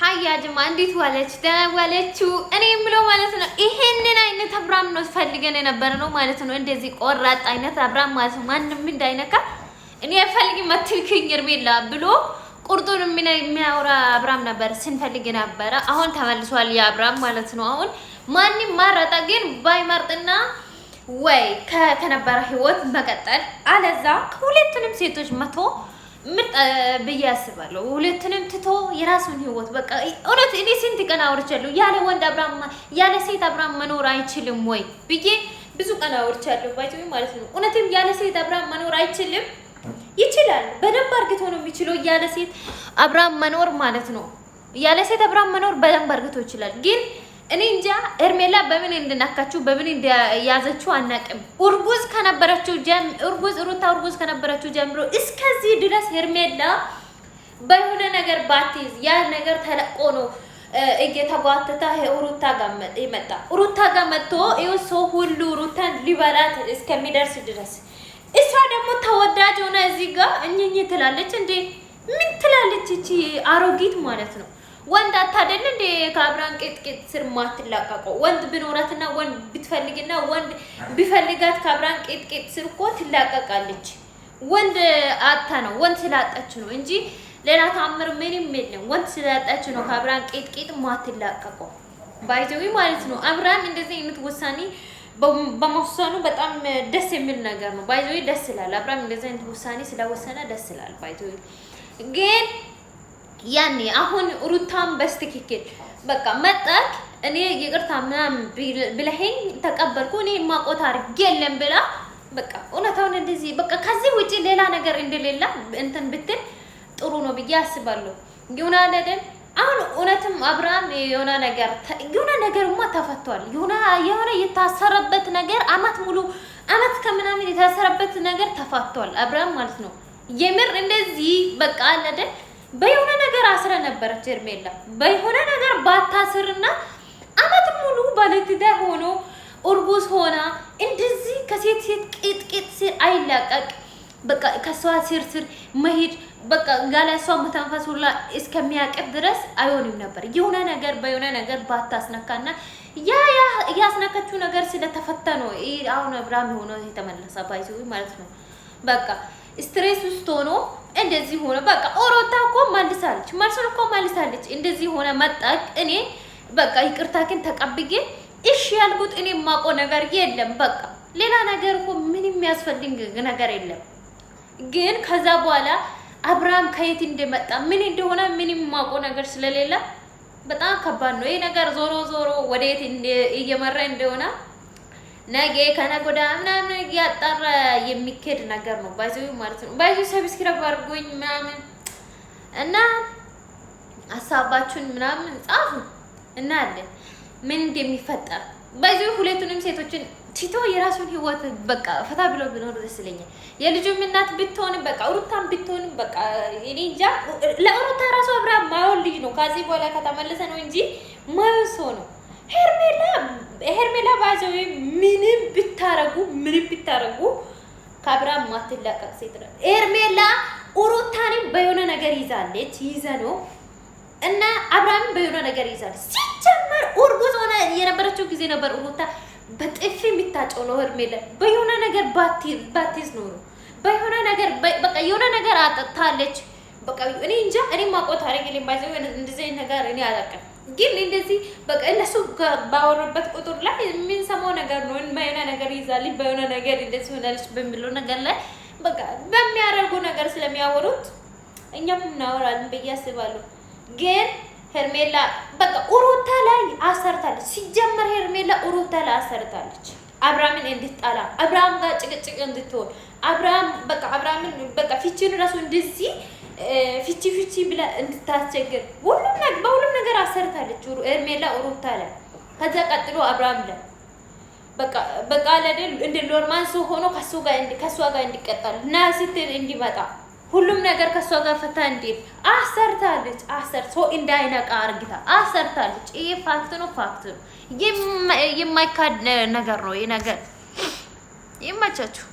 ሀያ ጅማ እንዴት ዋለች? ደህና ዋለችው። እኔ የምለው ማለት ነው ይሄንን አይነት አብራም ነው ፈልገን የነበረ ነው ማለት ነው። እንደዚህ ቆራጥ አይነት አብራም ማለት ነው። ማንም እንዳይነካ እኔ አልፈልግም አትልከኝ ሄርሜላ ብሎ ቁርጡን የሚያወራ አብራም ነበር ስንፈልግ ነበረ። አሁን ተመልሷል ያ አብራም ማለት ነው። አሁን ማንም ማረጣ ግን ባይመርጥና ወይ ከነበረ ህይወት መቀጠል አለዛ ከሁለቱንም ሴቶች መቶ ምርጥ ብዬ አስባለሁ። ሁለቱንም ትቶ የራሱን ህይወት በቃ እውነት እኔ ስንት ቀን አውርቻለሁ ያለ ወንድ አብራም ያለ ሴት አብራም መኖር አይችልም ወይ ብዬ ብዙ ቀን አውርቻለሁ ባይቶኝ ማለት ነው። እውነትም ያለ ሴት አብራም መኖር አይችልም? ይችላል። በደንብ አርግቶ ነው የሚችለው ያለ ሴት አብራም መኖር ማለት ነው። ያለ ሴት አብራም መኖር በደንብ አርግቶ ይችላል። ግን እኔ እንጃ ሄርሜላ በምን እንደናካችሁ በምን እንደያዘችው አናቅም። እርጉዝ ከነበረችው ሩታ እርጉዝ ከነበረችው ጀምሮ እስከዚህ ድረስ ሄርሜላ በሆነ ነገር ባትይዝ ያ ነገር ተለቆ ነው እየተጓተታ ሩታ ጋር መጣ። ሩታ ጋር መጥቶ ይኸው ሰው ሁሉ ሩታን ሊበላት እስከሚደርስ ድረስ እሷ ደግሞ ተወዳጅ ሆነ እዚህ ጋር እኝኝ ትላለች እንዴ! ምን ትላለች እቺ አሮጊት ማለት ነው። ወንድ አታደል እንደ ከአብራን ቄጥቄጥ ስር ማትላቀቀው ወንድ ቢኖራትና ወንድ ብትፈልግና ወንድ ቢፈልጋት ከአብራን ቄጥቄጥ ስር እኮ ትላቀቃለች። ወንድ አታ ነው ወንድ ስላጣች ነው እንጂ ሌላ ታምር ምንም የለም። ወንድ ስላጣች ነው ከአብራን ቄጥቄጥ ማትላቀቀው ባይዘዊ ማለት ነው። አብራን እንደዚህ አይነት ውሳኔ በመወሰኑ በጣም ደስ የሚል ነገር ነው። ባይዘዊ ደስ ይላል። አብራን እንደዚህ አይነት ውሳኔ ስለወሰነ ደስ ይላል። ባይዘዊ ግን ያኔ አሁን ሩታም በስትክክል በቃ መጣክ እኔ ይቅርታ ምናምን ብለኸኝ ተቀበልኩ እኔ ማቆት አድርጌ የለም ብላ በቃ እውነታውን እንደዚህ በቃ ከዚህ ውጪ ሌላ ነገር እንደሌላ እንትን ብትል ጥሩ ነው ብዬ አስባለሁ። ይሁን አይደል? አሁን እውነትም አብራም የሆነ ነገርማ ተፈቷል። የሆነ የታሰረበት ነገር አመት ሙሉ አመት ከምናምን የታሰረበት ነገር ተፈቷል አብራም ማለት ነው። የምር እንደዚህ በቃ አይደል በየሆነ ነገር አስረ ነበረች ሄርሜላ። በየሆነ ነገር ባታስርና አመት ሙሉ ባለትዳር ሆኖ እርጉዝ ሆና እንደዚህ ከሴት ቄጥቄጥ ስር አይላቀቅ በቃ ከሷ ስር መሄድ በቃ ጋላሷ መተንፈስ ሁላ እስከሚያቀብ ድረስ አይሆንም ነበር። በየሆነ ነገር ባታስነካና ያስነካችው ነገር ስለተፈታ ነው አሁን አብራም ሆኖ የተመለሰ ባይዙ ማለት ነው። በቃ ስትሬስ ውስጥ ሆኖ እንደዚህ ሆነ በቃ ሩታ እኮ መልሳለች። እንደዚህ ሆነ መጣቅ እኔ በቃ ይቅርታችን ተቀብዬ እሺ ያልኩት እኔ ማቆ ነገር የለም። በቃ ሌላ ነገር እኮ ምንም የሚያስፈልግ ነገር የለም። ግን ከዛ በኋላ አብራም ከየት እንደመጣ ምን እንደሆነ ምንም ማቆ ነገር ስለሌለ በጣም ከባድ ነው ይሄ ነገር። ዞሮ ወዴት እየመራ እንደሆነ ነገ ከነገ ወዲያ ምናምን እያጣራ የሚከድ ነገር ነው ባይዘው ማለት ነው። ባይዘው ሰብስክራይብ አድርጎኝ ምናምን እና ሀሳባችሁን ምናምን ጻፉ እና አለ ምን እንደሚፈጠር ባይዘው ሁለቱንም ሴቶችን ቲቶ የራሱን ህይወት በቃ ፈታ ብሎ ቢኖር ደስ ይለኛል። የልጁም እናት ብትሆን በቃ ሩታም ብትሆን በቃ እኔ እንጃ ለሩታ ራሱ አብራም ማይሆን ልጅ ነው። ከዚህ በኋላ ከተመለሰ ነው እንጂ ማይሆን ሰው ነው። ሄርሜላ ባይዘው ምንም ብታረጉ ከአብራም ማትላቀቅ ሴት ነው ሄርሜላ። ሩታንም በየሆነ ነገር ይዘነው እና አብራምን በየሆነ ነገር ይዛለች። ሲጀመር እርጉዝ ሆነ የነበረችው ጊዜ ነበር ሩታ በጥፊ የሚታጨው ነው ሄርሜላ። በየሆነ ነገር ባትይዝ ኖሮ በየሆነ ነገር በቃ የሆነ ነገር አጠጣለች። በቃ እኔ እንጃ እኔ ማቆት አረግልኝ ባይዘው እንደዚህ ነገር እኔ አላውቅም። ግን እንደዚህ በቃ እነሱ ባወሩበት ቁጥር ላይ የምንሰማው ነገር ነው። በየሆነ ነገር ይዛለች በየሆነ ነገር እንደዚህ ሆናለች በሚለው ነገር ላይ በቃ በሚያደርጉ ነገር ስለሚያወሩት እኛም እናወራለን ብዬ አስባለሁ። ግን ሄርሜላ በቃ ሩታ ላይ አሰርታለች። ሲጀመር ሄርሜላ ሩታ ላይ አሰርታለች አብራምን እንድትጣላ አብራም ጋር ጭቅጭቅ እንድትሆን አብራምን በቃ ፊቺን ራሱ እንደዚህ ፊቺ ብላ እንድታስቸግር በሁሉም ነገር አሰርታለች ሄርሜላ ሩታ ላይ። ከዛ ቀጥሎ አብራም ላይ በቃ አይደል እንደ ኖርማል ሰው ሆኖ ከሷ ጋር እንዲቀጣል እና ስትል እንዲመጣ ሁሉም ነገር ከሷ ጋር ፈታ እንዴት አሰርታለች። ሰው እንዳይነቃ አርግታ አሰርታለች። ይሄ ፋክት ነው የማይካድ ነገር ነው። ይሄ ነገር ይመቻችሁ።